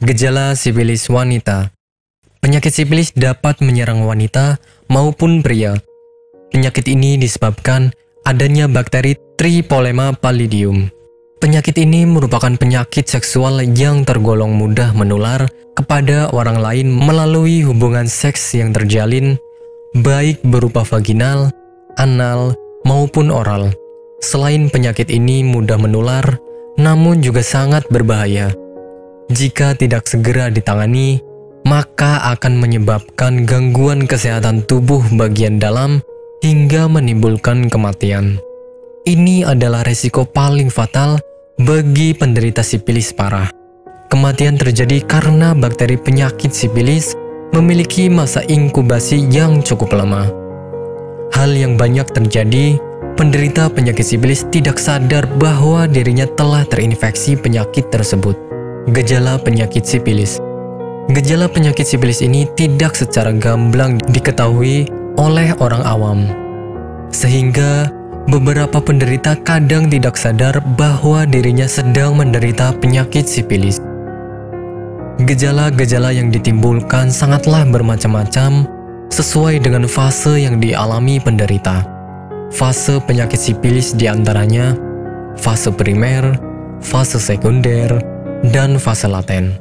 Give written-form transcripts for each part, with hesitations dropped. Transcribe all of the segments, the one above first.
Gejala sifilis wanita. Penyakit sifilis dapat menyerang wanita maupun pria. Penyakit ini disebabkan adanya bakteri Tripolema pallidum. Penyakit ini merupakan penyakit seksual yang tergolong mudah menular kepada orang lain melalui hubungan seks yang terjalin, baik berupa vaginal, anal, maupun oral. Selain penyakit ini mudah menular, namun juga sangat berbahaya. Jika tidak segera ditangani, maka akan menyebabkan gangguan kesehatan tubuh bagian dalam hingga menimbulkan kematian. Ini adalah resiko paling fatal bagi penderita sifilis parah. Kematian terjadi karena bakteri penyakit sifilis memiliki masa inkubasi yang cukup lama. Hal yang banyak terjadi, penderita penyakit sifilis tidak sadar bahwa dirinya telah terinfeksi penyakit tersebut. Gejala penyakit sifilis. Gejala penyakit sifilis ini tidak secara gamblang diketahui oleh orang awam, sehingga beberapa penderita kadang tidak sadar bahwa dirinya sedang menderita penyakit sifilis. Gejala-gejala yang ditimbulkan sangatlah bermacam-macam sesuai dengan fase yang dialami penderita. Fase penyakit sifilis diantaranya fase primer, fase sekunder, dan fase laten.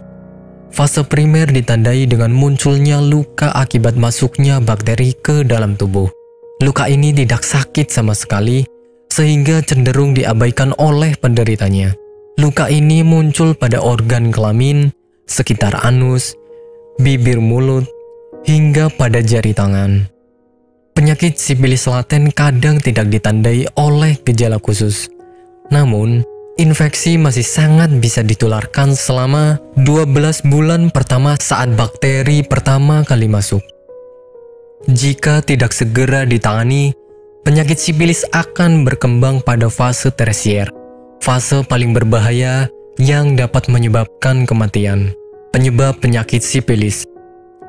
Fase primer ditandai dengan munculnya luka akibat masuknya bakteri ke dalam tubuh. Luka ini tidak sakit sama sekali, sehingga cenderung diabaikan oleh penderitanya. Luka ini muncul pada organ kelamin, sekitar anus, bibir mulut, hingga pada jari tangan. Penyakit sifilis laten kadang tidak ditandai oleh gejala khusus. Namun, infeksi masih sangat bisa ditularkan selama 12 bulan pertama saat bakteri pertama kali masuk. Jika tidak segera ditangani, penyakit sifilis akan berkembang pada fase tersier, fase paling berbahaya yang dapat menyebabkan kematian. Penyebab penyakit sifilis.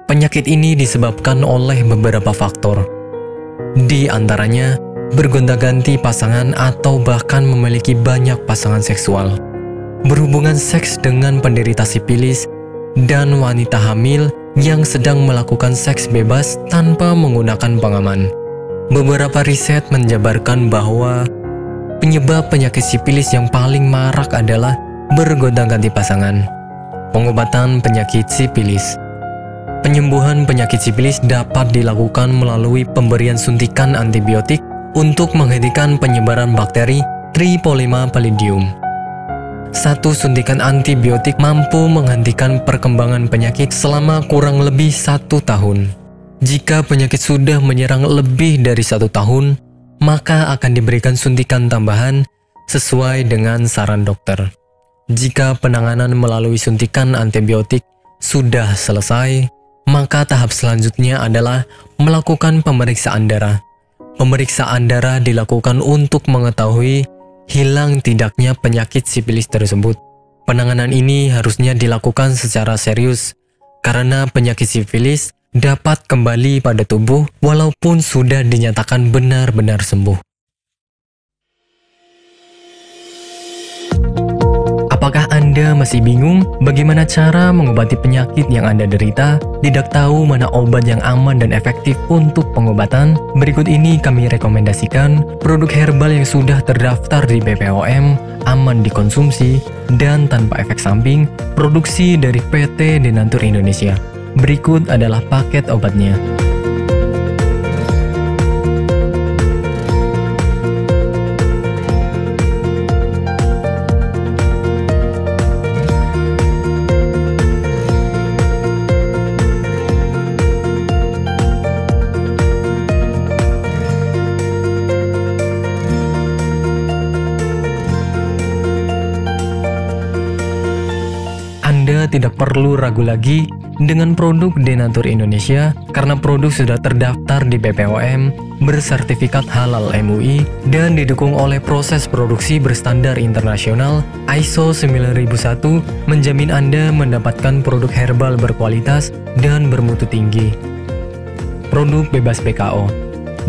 Penyakit ini disebabkan oleh beberapa faktor. Di antaranya, bergonta-ganti pasangan atau bahkan memiliki banyak pasangan seksual, berhubungan seks dengan penderita sifilis, dan wanita hamil yang sedang melakukan seks bebas tanpa menggunakan pengaman. Beberapa riset menjabarkan bahwa penyebab penyakit sifilis yang paling marak adalah bergonta-ganti pasangan. Pengobatan penyakit sifilis. Penyembuhan penyakit sifilis dapat dilakukan melalui pemberian suntikan antibiotik untuk menghentikan penyebaran bakteri Tripolema pallidum. Satu suntikan antibiotik mampu menghentikan perkembangan penyakit selama kurang lebih 1 tahun. Jika penyakit sudah menyerang lebih dari 1 tahun, maka akan diberikan suntikan tambahan sesuai dengan saran dokter. Jika penanganan melalui suntikan antibiotik sudah selesai, maka tahap selanjutnya adalah melakukan pemeriksaan darah. Pemeriksaan darah dilakukan untuk mengetahui hilang tidaknya penyakit sifilis tersebut. Penanganan ini harusnya dilakukan secara serius, karena penyakit sifilis dapat kembali pada tubuh walaupun sudah dinyatakan benar-benar sembuh. Apakah Anda masih bingung bagaimana cara mengobati penyakit yang Anda derita? Tidak tahu mana obat yang aman dan efektif untuk pengobatan? Berikut ini kami rekomendasikan produk herbal yang sudah terdaftar di BPOM, aman dikonsumsi, dan tanpa efek samping, produksi dari PT Denatur Indonesia. Berikut adalah paket obatnya. Anda tidak perlu ragu lagi dengan produk Denatur Indonesia karena produk sudah terdaftar di BPOM, bersertifikat halal MUI, dan didukung oleh proses produksi berstandar internasional ISO 9001, menjamin Anda mendapatkan produk herbal berkualitas dan bermutu tinggi. Produk bebas PKO.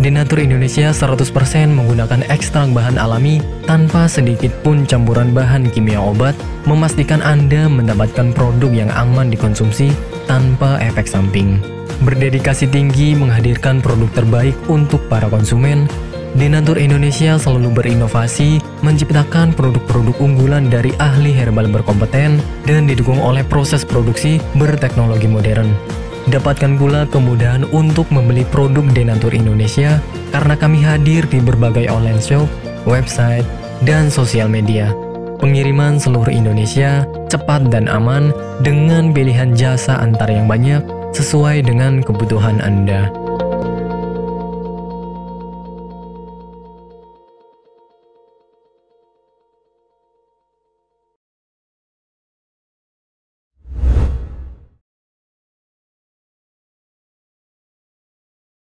Denatur Indonesia 100% menggunakan ekstrak bahan alami tanpa sedikit pun campuran bahan kimia obat, memastikan Anda mendapatkan produk yang aman dikonsumsi tanpa efek samping. Berdedikasi tinggi menghadirkan produk terbaik untuk para konsumen, Denatur Indonesia selalu berinovasi, menciptakan produk-produk unggulan dari ahli herbal berkompeten dan didukung oleh proses produksi berteknologi modern. Dapatkan pula kemudahan untuk membeli produk Denatur Indonesia karena kami hadir di berbagai online shop, website, dan sosial media. Pengiriman seluruh Indonesia cepat dan aman dengan pilihan jasa antar yang banyak sesuai dengan kebutuhan Anda.